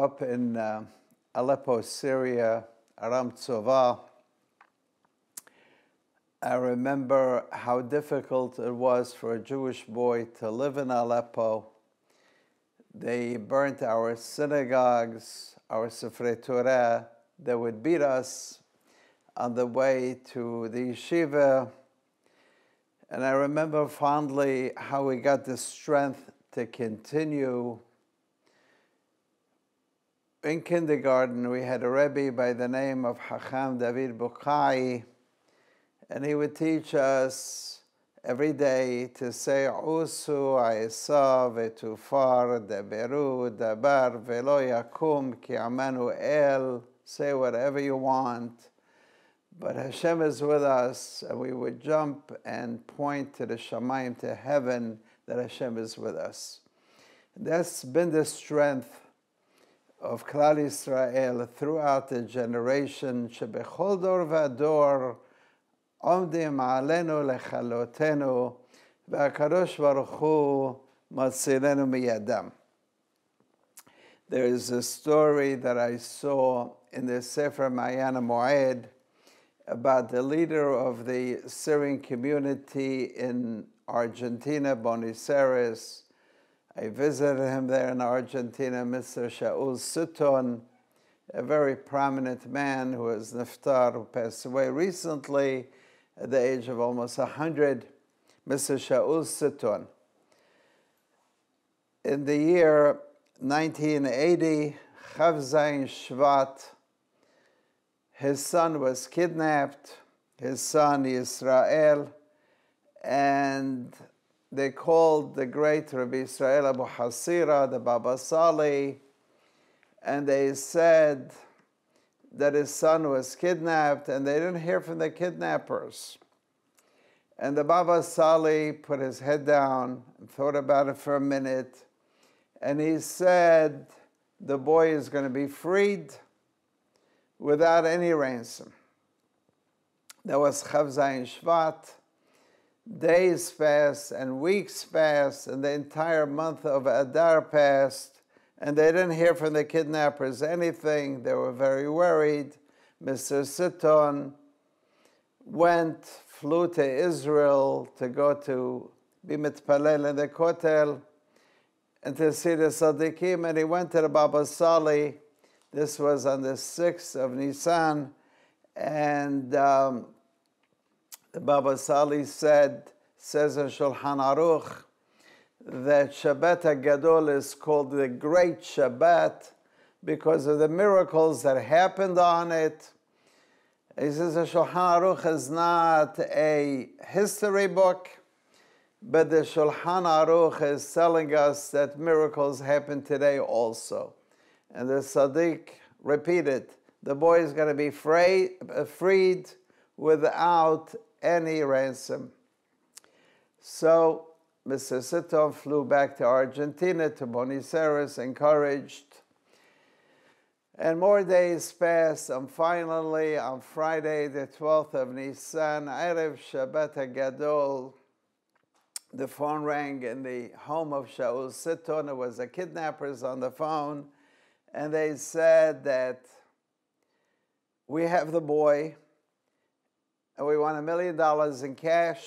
up in Aleppo, Syria, Aram Tzova. I remember how difficult it was for a Jewish boy to live in Aleppo. They burnt our synagogues, our Sefrei Torah. They would beat us on the way to the yeshiva. And I remember fondly how we got the strength to continue. In kindergarten, we had a Rabbi by the name of Hacham David Bukhai, and he would teach us every day to say, Usu ha'esav ve'tufar daberu dabar ve'lo yakum ki amanu el. Say whatever you want, but Hashem is with us, and we would jump and point to the Shamayim, to heaven, that Hashem is with us. That's been the strength of Klal Yisrael throughout the generation. Shebechol dor v'ador omdim alenu lechalotenu v'akadosh baruch hu matzilenu miyadam. There is a story that I saw in the Sefer Mayana Moed about the leader of the Syrian community in Argentina, Buenos Aires. I visited him there in Argentina, Mr. Shaul Sutton, a very prominent man who was niftar, who passed away recently at the age of almost 100, Mr. Shaul Sutton. In the year 1980, Chav Zayin Shvat, his son was kidnapped, his son Yisrael, and they called the great Rabbi Israel Abu Hasira, the Baba Sali, and they said that his son was kidnapped, and they didn't hear from the kidnappers. And the Baba Sali put his head down and thought about it for a minute, and he said, the boy is going to be freed without any ransom. That was Chav Zayin Shvat. Days passed and weeks passed, and the entire month of Adar passed, and they didn't hear from the kidnappers anything. They were very worried. Mr. Sitton flew to Israel to go to be mitpalel in the Kotel and to see the Tzaddikim, and he went to the Baba Sali. This was on the 6th of Nisan, and the Baba Sali says in Shulchan Aruch that Shabbat HaGadol is called the Great Shabbat because of the miracles that happened on it. He says the Shulchan Aruch is not a history book, but the Shulchan Aruch is telling us that miracles happen today also. And the Tzaddik repeated, the boy is going to be freed without any ransom. So Mr. Sitton flew back to Argentina, to Buenos Aires, encouraged. And more days passed, and finally, on Friday, the 12th of Nisan, Erev Shabbat HaGadol, the phone rang in the home of Shaul Sitton. It was the kidnappers on the phone, and they said that we have the boy, and we want $1 million in cash.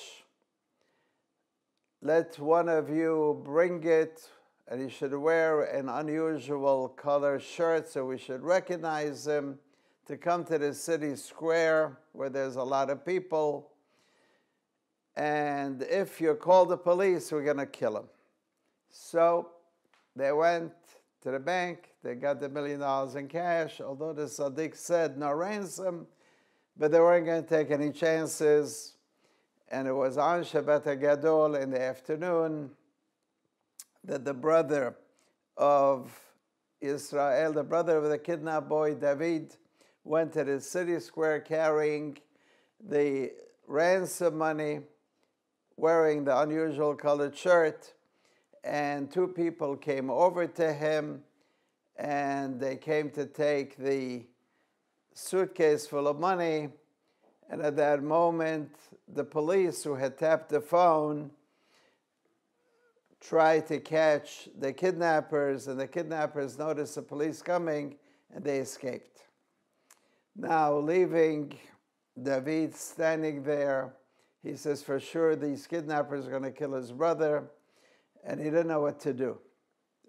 Let one of you bring it, and he should wear an unusual color shirt so we should recognize him, to come to the city square where there's a lot of people. And if you call the police, we're going to kill him. So they went to the bank. They got the $1 million in cash, although the Tzaddik said no ransom, but they weren't going to take any chances. And it was on Shabbat HaGadol in the afternoon that the brother of Israel, the brother of the kidnapped boy David, went to the city square carrying the ransom money, wearing the unusual colored shirt, and two people came over to him, and they came to take the suitcase full of money. And at that moment, the police, who had tapped the phone, try to catch the kidnappers, and the kidnappers noticed the police coming, and they escaped. Now, leaving David standing there, he says, for sure these kidnappers are going to kill his brother, and he didn't know what to do.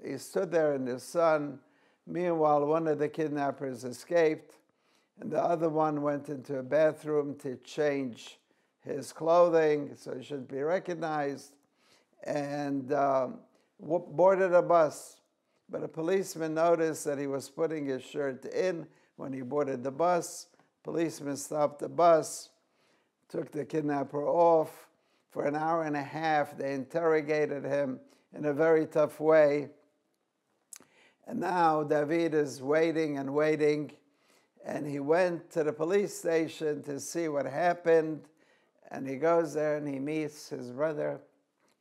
He stood there in the sun. Meanwhile, one of the kidnappers escaped, and the other one went into a bathroom to change his clothing so he shouldn't be recognized, and boarded a bus. But a policeman noticed that he was putting his shirt in when he boarded the bus. Policeman stopped the bus, took the kidnapper off. For an hour and a half, they interrogated him in a very tough way. And now David is waiting and waiting, and he went to the police station to see what happened, and he goes there and he meets his brother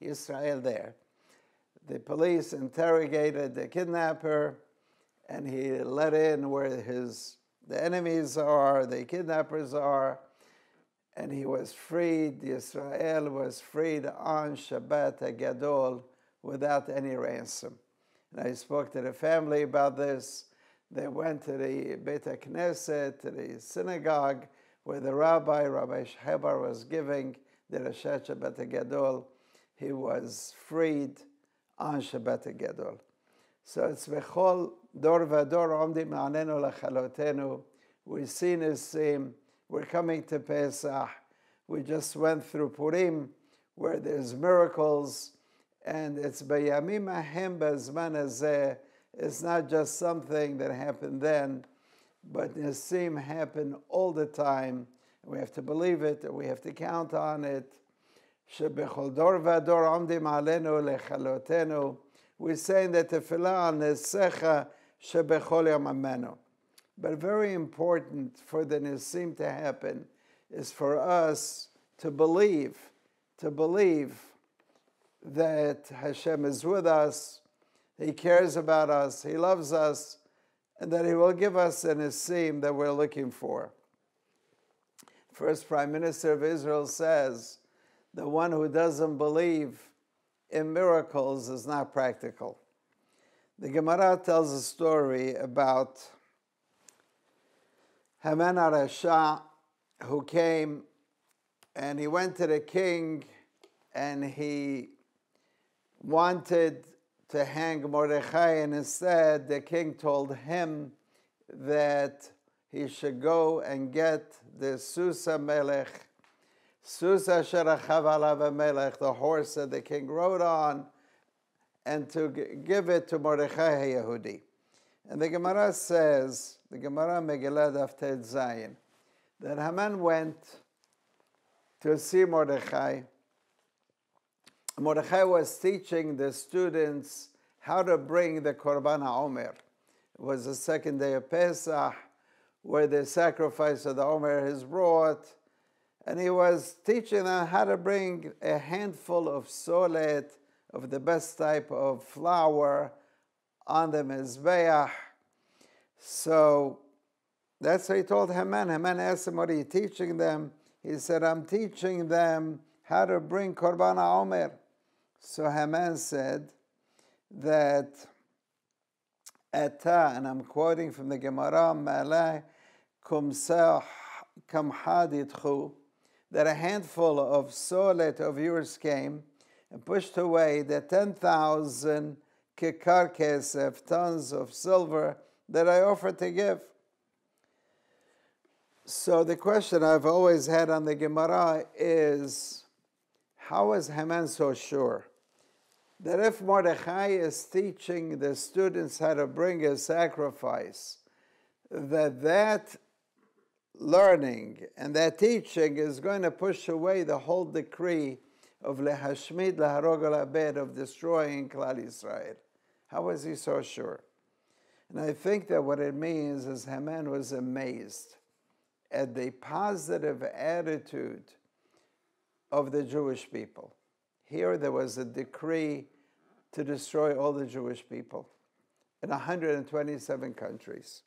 Israel there. The police interrogated the kidnapper, and he let in where the enemies are, the kidnappers are, and he was freed. Israel was freed on Shabbat HaGadol without any ransom. And I spoke to the family about this. They went to the Beit HaKnesset, to the synagogue, where the Rabbi Shehebar, was giving the Rashat Shabbat HaGadol. He was freed on Shabbat HaGadol. So it's Bechol Dor Vador Omdim Anenu Lachalotenu. We've seen Nisim. We're coming to Pesach. We just went through Purim, where there's miracles, and it's Bayamim Ahem Bazman Hazeh. It's not just something that happened then, but Nisim happen all the time. We have to believe it, and we have to count on it. Shebechol Dor Vador Omdim Alenu Lechalotenu. We're saying that Tefillah Nesecha Shebechol Yom Amenu. But very important for the Nisim to happen is for us to believe that Hashem is with us, He cares about us, He loves us, and that He will give us the Nisim that we're looking for. First Prime Minister of Israel says, the one who doesn't believe in miracles is not practical. The Gemara tells a story about Haman HaRasha, who came and he went to the king and he wanted to hang Mordechai, and instead the king told him that he should go and get the Susa Melech, Susa Sherachav Alav Melech, the horse that the king rode on, and to give it to Mordechai HaYehudi. And the Gemara says, the Gemara Megillah Daf Tet Zayin, that Haman went to see Mordechai. Mordechai was teaching the students how to bring the Korban HaOmer. It was the second day of Pesach, where the sacrifice of the Omer is brought, and he was teaching them how to bring a handful of solet, of the best type of flour, on the Mizbeach. So that's what he told Haman. Haman asked him, what are you teaching them? He said, I'm teaching them how to bring Korban HaOmer. So Haman said that, Ata, and I'm quoting from the Gemara, Malai kumsah kamhad yitchu, that a handful of solet of yours came and pushed away the 10,000 kikar kesef, tons of silver, that I offered to give. So the question I've always had on the Gemara is, how is Haman so sure that if Mordechai is teaching the students how to bring a sacrifice, that learning and that teaching is going to push away the whole decree of lehashmid laharog al-abed, of destroying Klal Yisrael? How is he so sure? And I think that what it means is Haman was amazed at the positive attitude of the Jewish people. Here there was a decree to destroy all the Jewish people in 127 countries.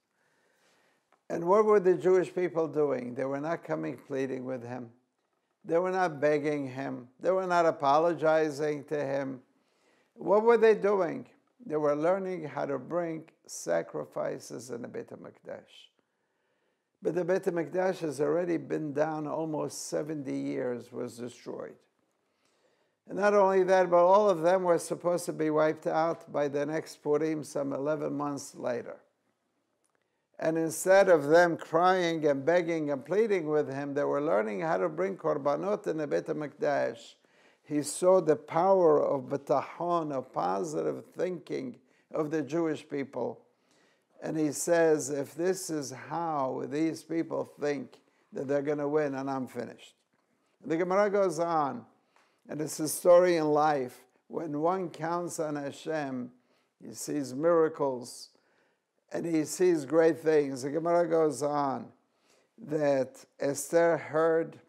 And what were the Jewish people doing? They were not coming pleading with him. They were not begging him. They were not apologizing to him. What were they doing? They were learning how to bring sacrifices in the Beit HaMikdash. But the Beit HaMikdash has already been down almost 70 years, was destroyed. And not only that, but all of them were supposed to be wiped out by the next Purim, some 11 months later. And instead of them crying and begging and pleading with him, they were learning how to bring korbanot in the Beit HaMikdash. He saw the power of betachon, of positive thinking of the Jewish people. And he says, if this is how these people think that they're going to win, and I'm finished. The Gemara goes on, and it's a story in life. When one counts on Hashem, he sees miracles, and he sees great things. The Gemara goes on that Esther heard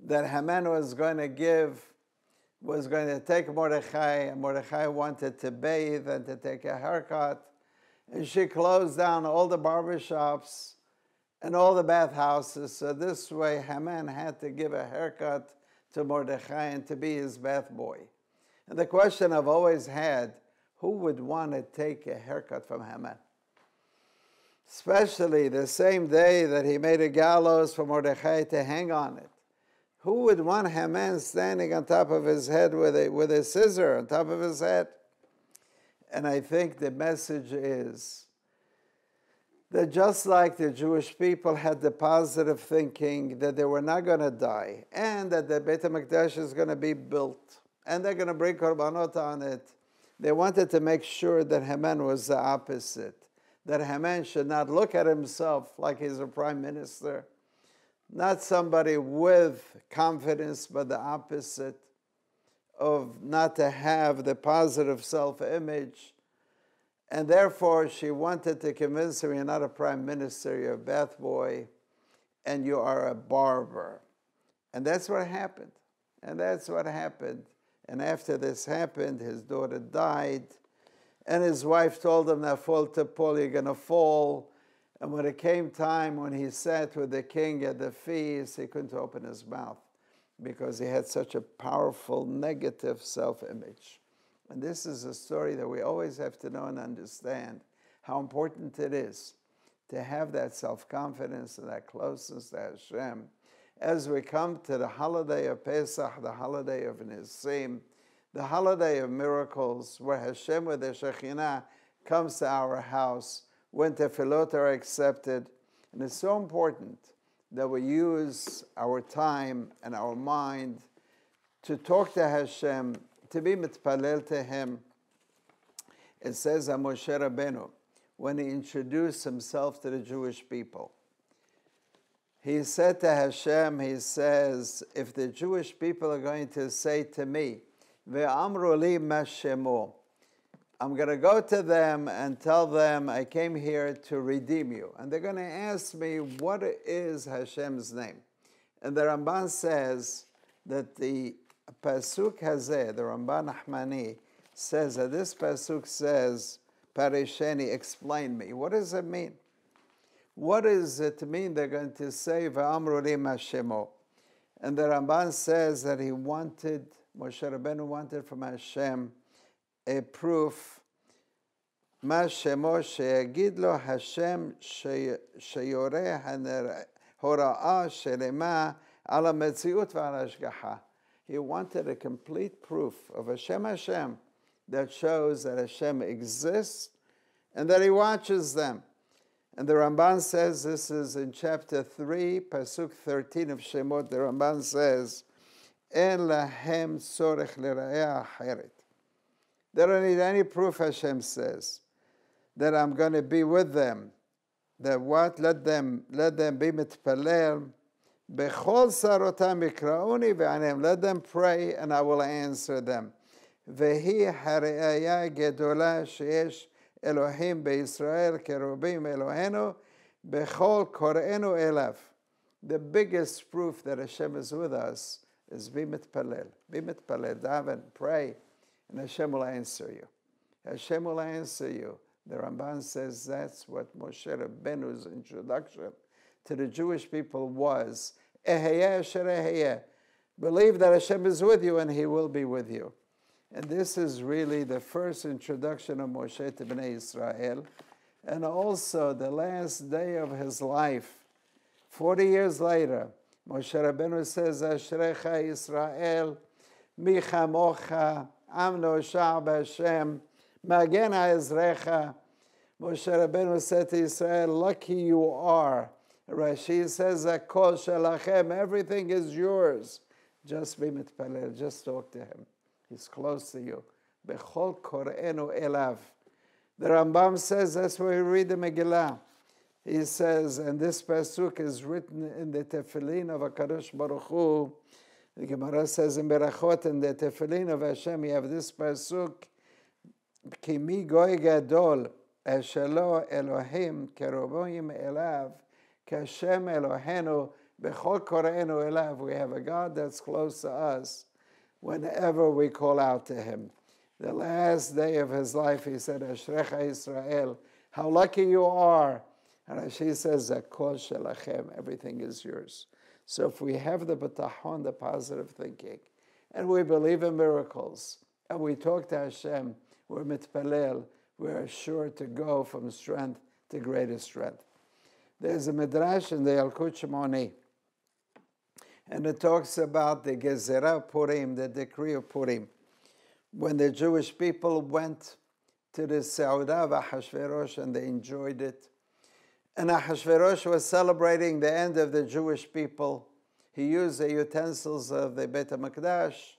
that Haman was going to take Mordechai, and Mordechai wanted to bathe and to take a haircut. And she closed down all the barbershops and all the bathhouses. So this way, Haman had to give a haircut to Mordechai and to be his bath boy. And the question I've always had, who would want to take a haircut from Haman? Especially the same day that he made a gallows for Mordechai to hang on it. Who would want Haman standing on top of his head with a scissor on top of his head? And I think the message is that just like the Jewish people had the positive thinking that they were not going to die, and that the Beit HaMikdash is going to be built, and they're going to bring korbanot on it, they wanted to make sure that Haman was the opposite, that Haman should not look at himself like he's a prime minister, not somebody with confidence, but the opposite, of not to have the positive self-image. And therefore, she wanted to convince him, you're not a prime minister, you're a bath boy, and you are a barber. And that's what happened. And that's what happened. And after this happened, his daughter died, and his wife told him, now fall to pull, you're going to fall. And when it came time when he sat with the king at the feast, he couldn't open his mouth because he had such a powerful negative self-image. And this is a story that we always have to know and understand how important it is to have that self-confidence and that closeness to Hashem. As we come to the holiday of Pesach, the holiday of Nisim, the holiday of miracles, where Hashem with the Shekhinah comes to our house, when tefillot are accepted. And it's so important that we use our time and our mind to talk to Hashem, to be mitpalel to Him. It says on Moshe Rabbeinu, when he introduced himself to the Jewish people, he said to Hashem, he says, if the Jewish people are going to say to me, ve'amru li ma shemo, I'm going to go to them and tell them I came here to redeem you. And they're going to ask me, what is Hashem's name? And the Ramban says that the Pasuk Hazeh, the Ramban Ahmani, says that this Pasuk says, Parisheni, explain me. What does it mean? What does it mean they're going to say, V'amru li ma shemo? And the Ramban says that Moshe Rabbeinu wanted from Hashem a proof, מה שמו שיגיד לו השם שיורה הוראה שלמה על המציאות ועל ההשגחה. He wanted a complete proof of Hashem that shows that Hashem exists and that He watches them. And the Ramban says, this is in chapter 3, Pasuk 13 of Shemot, the Ramban says, אין להם צורך לראיה אחרת. They don't need any proof, Hashem says, that I'm going to be with them. That what? Let them be mitpalel. Bechol sarotam yikrauni ve'anem. Let them pray and I will answer them. Vehi hareaya gedola sheyesh Elohim beYisrael kerubim Elohenu bechol korenu elav. The biggest proof that Hashem is with us is be mitpalel. Be mitpalel, daven, pray. And Hashem will answer you. Hashem will answer you. The Ramban says that's what Moshe Rabbeinu's introduction to the Jewish people was. Eheyeh asher eheyeh. Believe that Hashem is with you and He will be with you. And this is really the first introduction of Moshe to Bnei Israel, and also the last day of his life. 40 years later, Moshe Rabbeinu says, Ashrecha Yisrael, mi chamocha, amno sha'ab Hashem, magen ha'ezrecha. Moshe Rabbeinu said to Israel, lucky you are. Rashi says, Kol shelachem, everything is yours. Just be mitpalel, just talk to him. He's close to you. Bechol kor'enu elav. The Rambam says, that's where we read the Megillah. He says, and this pasuk is written in the Tefillin of HaKadosh Baruch Hu. The Gemara says in Berachot, in the Tefillin of Hashem, you have this pasuk, Ki mi goy gadol, ashelo Elohim, keroboim elav, kashem Elohenu, bechol kor'enu elav. We have a God that's close to us whenever we call out to him. The last day of his life, he said, Ashrecha Yisrael, how lucky you are. And Rashi says, Zakol shelachem, everything is yours. So if we have the batachon, the positive thinking, and we believe in miracles, and we talk to Hashem, we're mitpalel, we're sure to go from strength to greater strength. There's a midrash in the Yalkut Shimoni, and it talks about the Gezerah Purim, the decree of Purim. When the Jewish people went to the Seudah of Ahashverosh and they enjoyed it. And Ahashverosh was celebrating the end of the Jewish people. He used the utensils of the Beit HaMikdash.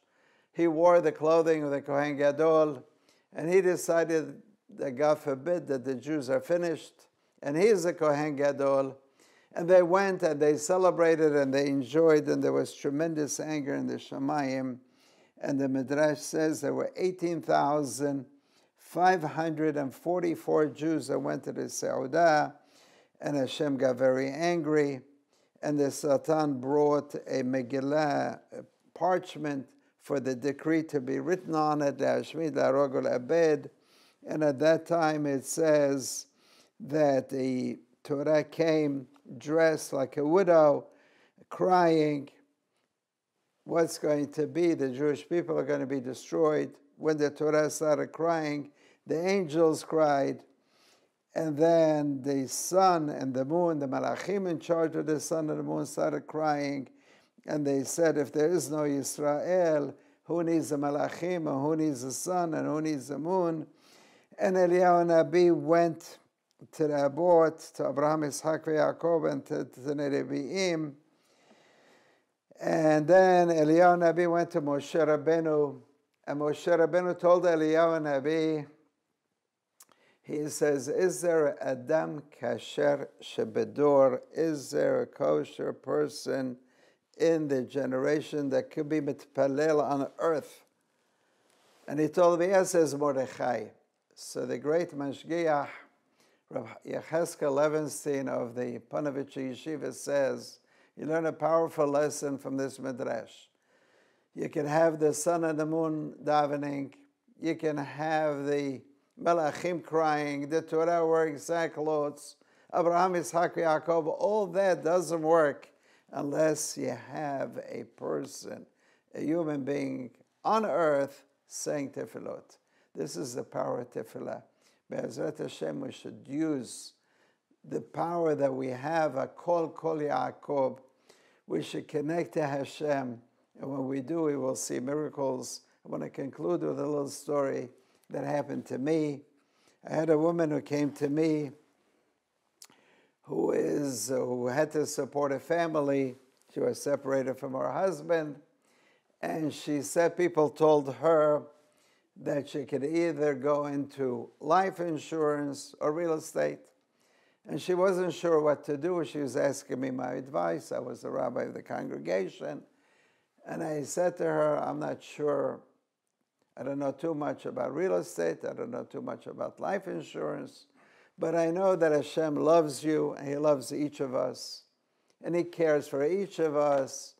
He wore the clothing of the Kohen Gadol. And he decided that God forbid that the Jews are finished. And he is the Kohen Gadol. And they went and they celebrated and they enjoyed, and there was tremendous anger in the Shamayim. And the Midrash says there were 18,544 Jews that went to the Seudah, and Hashem got very angry, and the Satan brought a Megillah, a parchment, for the decree to be written on it, Hashmid Larogol Abed, and at that time it says that the Torah came dressed like a widow, crying. What's going to be? The Jewish people are going to be destroyed. When the Torah started crying, the angels cried, and then the sun and the moon, the Malachim in charge of the sun and the moon started crying, and they said, if there is no Yisrael, who needs the Malachim, and who needs the sun, and who needs the moon? And Eliyahu Nabi went to the Abot, to Abraham, Yitzchak, and Yaakov, and to the Nevi'im. And then Eliyahu Nabi went to Moshe Rabbeinu, and Moshe Rabbeinu told Eliyahu Nabi, he says, is there Adam kasher shebedor? Is there a kosher person in the generation that could be mitpalel on earth? And he told me, yes, says Mordechai. So the great Mashgiach, Rabbi Yecheskel Levenstein of the Panovich Yeshiva says, you learn a powerful lesson from this midrash. You can have the sun and the moon davening. You can have the Melachim crying, the Torah wearing sackcloths, Abraham, Yitzchak, Yaakov. All that doesn't work unless you have a person, a human being on earth saying tefillot. This is the power of tefillah. Be'ezrat Hashem, we should use the power that we have, a kol Yaakov. We should connect to Hashem, and when we do, we will see miracles. I want to conclude with a little story that happened to me. I had a woman who came to me who had to support a family. She was separated from her husband, and she said people told her that she could either go into life insurance or real estate. And she wasn't sure what to do. She was asking me my advice. I was the rabbi of the congregation. And I said to her, I'm not sure. I don't know too much about real estate. I don't know too much about life insurance. But I know that Hashem loves you, and He loves each of us. And He cares for each of us.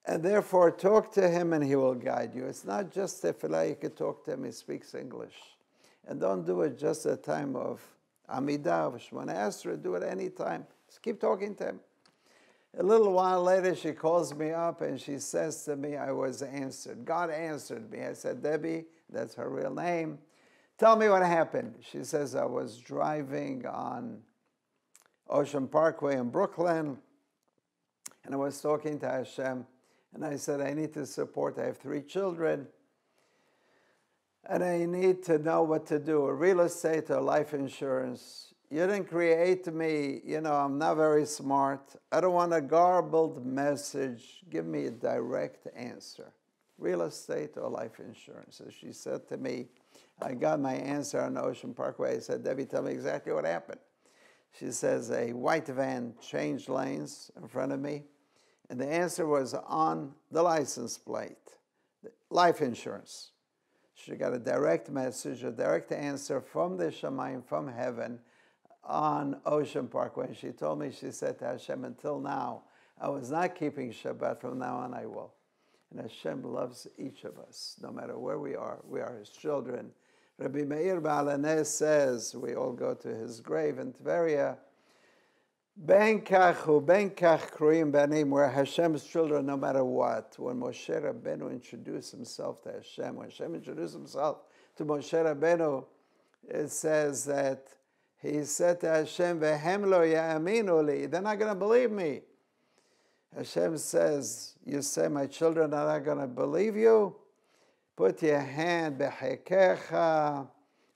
And therefore, talk to Him and He will guide you. It's not just tefillah. You can talk to Him. He speaks English. And don't do it just at a time of Amidah, of Shemona Esrei. Do it any time. Just keep talking to Him. A little while later, she calls me up and she says to me, I was answered. God answered me. I said, Debbie, that's her real name. Tell me what happened. She says, I was driving on Ocean Parkway in Brooklyn, and I was talking to Hashem, and I said, I need to support, I have 3 children, and I need to know what to do, a real estate or life insurance. You didn't create me, I'm not very smart. I don't want a garbled message. Give me a direct answer. Real estate or life insurance. So she said to me, I got my answer on Ocean Parkway. I said, Debbie, tell me exactly what happened. She says, a white van changed lanes in front of me, and the answer was on the license plate, life insurance. She got a direct message, a direct answer from the Shamayim, from heaven, on Ocean Parkway. And she told me, she said to Hashem, until now, I was not keeping Shabbat. From now on, I will. And Hashem loves each of us, no matter where we are. We are His children. Rabbi Meir Baal HaNes says, we all go to his grave in Tveria, Ben kach u ben kach kruim banim, we're Hashem's children no matter what. When Moshe Rabbeinu introduced himself to Hashem, when Hashem introduced himself to Moshe Rabbeinu, it says that he said to Hashem, Vehem lo ya'aminu li, they're not going to believe me. Hashem says, you say my children are not going to believe you? Put your hand behekecha.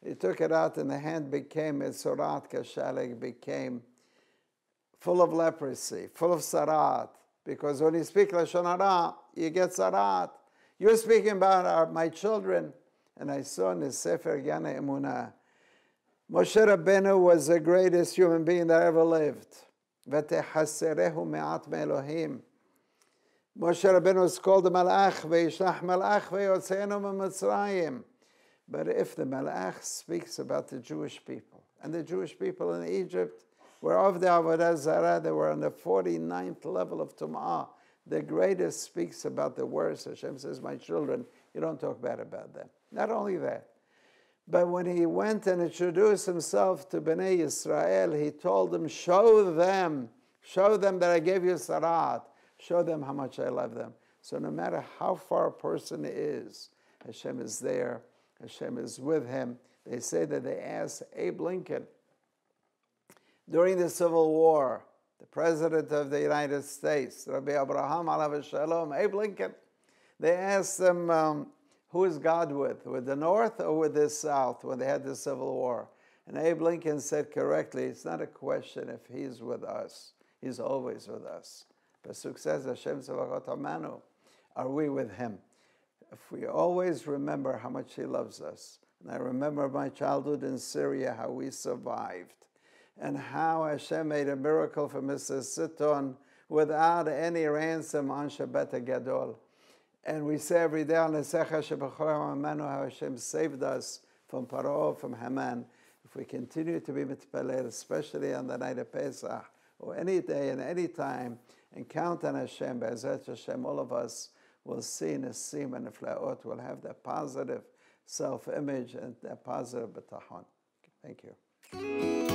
He took it out and the hand became etzorat kashalek, became full of leprosy, full of sarat. Because when you speak Lashon Hara, you get sarat. You're speaking about my children. And I saw in the Sefer Yana Emunah, Moshe Rabbeinu was the greatest human being that ever lived. V'techaserehu me'at me'elohim. Moshe Rabbeinu was called the Malach, ve'yishlach Malach ve'yotzeinu me'Mitzrayim. But if the Malach speaks about the Jewish people, and the Jewish people in Egypt were of the Avodah Zarah, they were on the 49th level of Tum'ah. The greatest speaks about the worst. Hashem says, my children, you don't talk bad about them. Not only that, but when he went and introduced himself to Bnei Yisrael, he told them, show them that I gave you Sarat. Show them how much I love them. So no matter how far a person is, Hashem is there. Hashem is with him. They say that they asked Abe Lincoln, during the Civil War, the President of the United States, Rabbi Abraham alav shalom, Abe Lincoln, they asked him, who is God with the North or with the South, when they had the Civil War? And Abe Lincoln said correctly, it's not a question if he's with us. He's always with us. Pasuk says, Hashem tzavachot amanu. Are we with him? If we always remember how much he loves us. And I remember my childhood in Syria, how we survived. And how Hashem made a miracle for Mr. Sitton without any ransom on Shabbat Gadol. And we say every day on the Secha Shebachor Amanu how Hashem saved us from Paro, from Haman. If we continue to be mitpalel, especially on the night of Pesach, or any day and any time, and count on Hashem, Be'ezrat Hashem, all of us will see Nesim and Neflaot, will have that positive self-image and that positive betachon. Thank you.